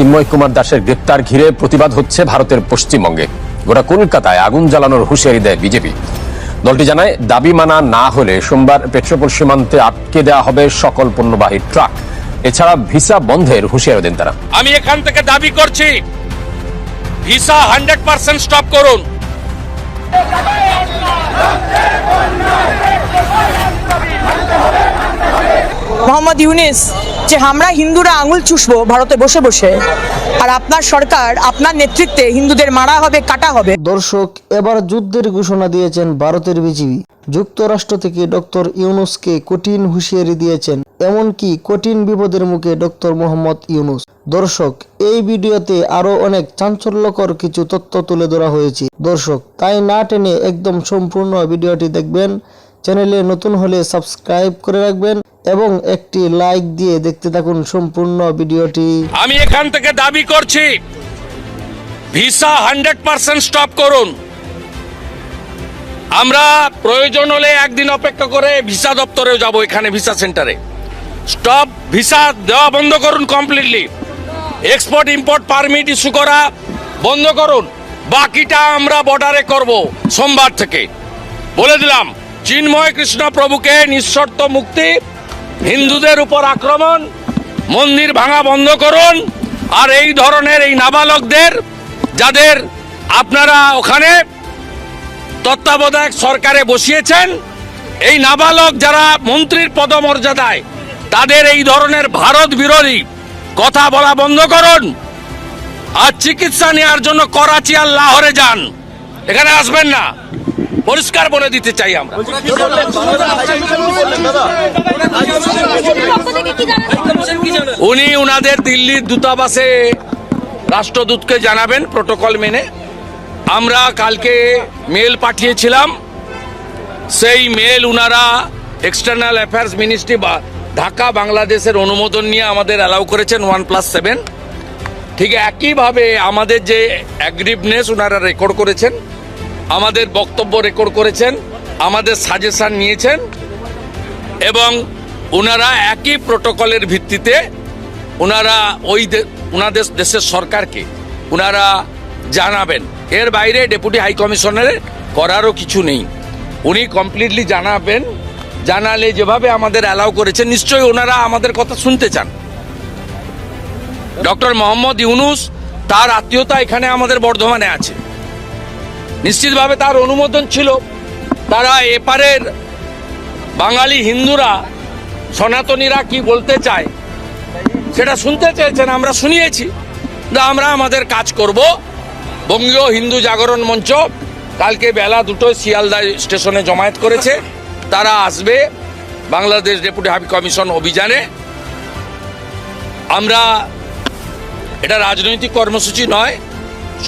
চিন্ময় কুমার দাসের গ্রেপ্তার ঘিরে প্রতিবাদ হচ্ছে ভারতের পশ্চিমবঙ্গে। গোটা কলকাতায় আগুন জ্বালানোর হুঁশিয়ারি দেয় বিজেপি। দলটি জানায়, দাবি মানা না হলে সোমবার পেট্রোপোল সীমান্তে আটকে দেওয়া হবে সকল পণ্যবাহী ট্রাক। এছাড়া ভিসা বন্ধের হুঁশিয়ারি দেন তারা। আমি এখান থেকে দাবি করছি, ভিসা 100% স্টপ করুন। মোহাম্মদ ইউনিস যে আমরা হিন্দুরা আঙুল চুষবো ভারতে বসে বসে, আর আপনার সরকার আপনার নেতৃত্বে হিন্দুদের মারা হবে, কাটা হবে। দর্শক, এবার যুদ্ধের ঘোষণা দিয়েছেন ভারতের বিজেপি। যুক্তরাষ্ট্র থেকে ডক্টর ইউনুসকে কঠিন হুঁশিয়ারি দিয়েছেন, এমনকি কঠিন বিপদের মুখে ডক্টর মোহাম্মদ ইউনুস। দর্শক, এই ভিডিওতে আরো অনেক চাঞ্চল্যকর কিছু তথ্য তুলে ধরা হয়েছে। দর্শক, তাই না টেনে একদম সম্পূর্ণ ভিডিওটি দেখবেন। চ্যানেলে নতুন হলে সাবস্ক্রাইব করে রাখবেন এবং একটি লাইক দিয়ে দেখতে থাকুন সম্পূর্ণ ভিডিওটি। আমি এখান থেকে দাবি করছি, ভিসা 100% স্টপ করুন। আমরা প্রয়োজন হলে একদিন অপেক্ষা করে ভিসা দপ্তরেও যাব, এখানে ভিসা সেন্টারে। স্টপ, ভিসা দেওয়া বন্ধ করুন completely. Export import permit issue করা বন্ধ করুন। বাকিটা আমরা বর্ডারে করব সোমবার থেকে। বলে দিলাম, চিন্ময় কৃষ্ণ প্রভুকে নিঃশর্ত মুক্তি, হিন্দুদের উপর আক্রমণ, মন্দির ভাঙা বন্ধ করুন। আর এই ধরনের এই নাবালকদের, যাদের আপনারা ওখানে তত্ত্বাবধায়ক সরকারে বসিয়েছেন, এই নাবালক যারা মন্ত্রীর পদমর্যাদায়, তাদের এই ধরনের ভারত বিরোধী কথা বলা বন্ধ করুন। আর চিকিৎসা নেওয়ার জন্য করাচি আর লাহোরে যান, এখানে আসবেন না, পরিষ্কার বলে দিতে চাই আমরা। উনি উনাদের দিল্লির দূতাবাসে রাষ্ট্রদূতকে জানাবেন প্রোটোকল মেনে। আমরা কালকে মেল পাঠিয়েছিলাম, সেই মেল উনারা এক্সটার্নাল অ্যাফেয়ার্স মিনিস্ট্রি বা ঢাকা বাংলাদেশের অনুমোদন নিয়ে আমাদের অ্যালাউ করেছেন 1+7। ঠিক একইভাবে আমাদের যে অ্যাগ্রিভনেস উনারা রেকর্ড করেছেন, আমাদের বক্তব্য রেকর্ড করেছেন, আমাদের সাজেশন নিয়েছেন, এবং ওনারা একই প্রোটোকলের ভিত্তিতে ওনারা ওনাদের দেশের সরকারকে ওনারা জানাবেন। এর বাইরে ডেপুটি হাই কমিশনারের করারও কিছু নেই। উনি কমপ্লিটলি জানাবেন। জানালে যেভাবে আমাদের অ্যালাউ করেছেন, নিশ্চয়ই ওনারা আমাদের কথা শুনতে চান। ডক্টর মোহাম্মদ ইউনুস, তার আত্মীয়তা এখানে আমাদের বর্ধমানে আছে, নিশ্চিতভাবে তার অনুমোদন ছিল। তারা এপারের বাঙালি হিন্দুরা, সনাতনীরা কি বলতে চায় সেটা শুনতে চেয়েছেন, আমরা শুনিয়েছি। আমরা আমাদের কাজ করব। বঙ্গীয় হিন্দু জাগরণ মঞ্চ কালকে বেলা 2টায় শিয়ালদা স্টেশনে জমায়েত করেছে। তারা আসবে বাংলাদেশ ডেপুটি হাই কমিশন অভিযানে। আমরা, এটা রাজনৈতিক কর্মসূচি নয়,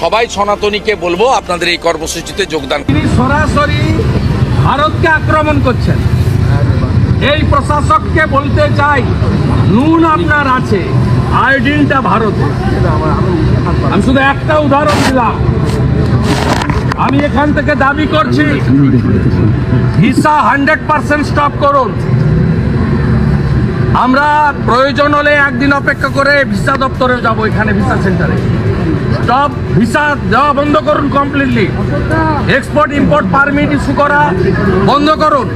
সবাই সনাতনীকে বলবো আপনাদের এই কর্মসূচিতে যোগদান। তিনি সরাসরি ভারতকে আক্রমণ করছেন। এই প্রশাসককে বলতে চাই, নুন আপনার আছে, আয়োডিনটা ভারতে। আমি শুধু একটা উদাহরণ দিলাম। আমি এখান থেকে দাবি করছি, ভিসা 100% স্টপ করুন। আমরা প্রয়োজন হলে একদিন অপেক্ষা করে ভিসা দপ্তরেও যাব, এখানে ভিসা সেন্টারে। স্টপ, ভিসা দেওয়া বন্ধ করুন completely. Export import permit issue করা বন্ধ করুন।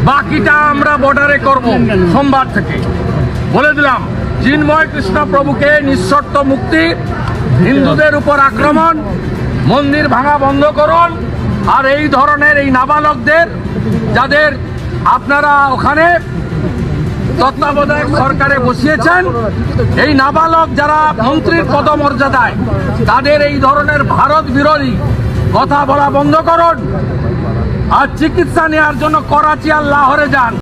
বাকিটা আমরা বর্ডারে করব সোমবার থেকে। বলে দিলাম, চিন্ময় কৃষ্ণ প্রভুকে নিঃশর্ত মুক্তি, হিন্দুদের উপর আক্রমণ, মন্দির ভাঙা বন্ধ করুন। আর এই ধরনের এই নাবালকদের, যাদের আপনারা ওখানে তত্ত্বাবধায়ক সরকারে বসিয়েছেন, এই নাবালক যারা মন্ত্রীর পদমর্যাদায়, তাদের এই ধরনের ভারত বিরোধী কথা বলা বন্ধ করুন। আর চিকিৎসা নেওয়ার জন্য করাচি আর লাহোরে যান।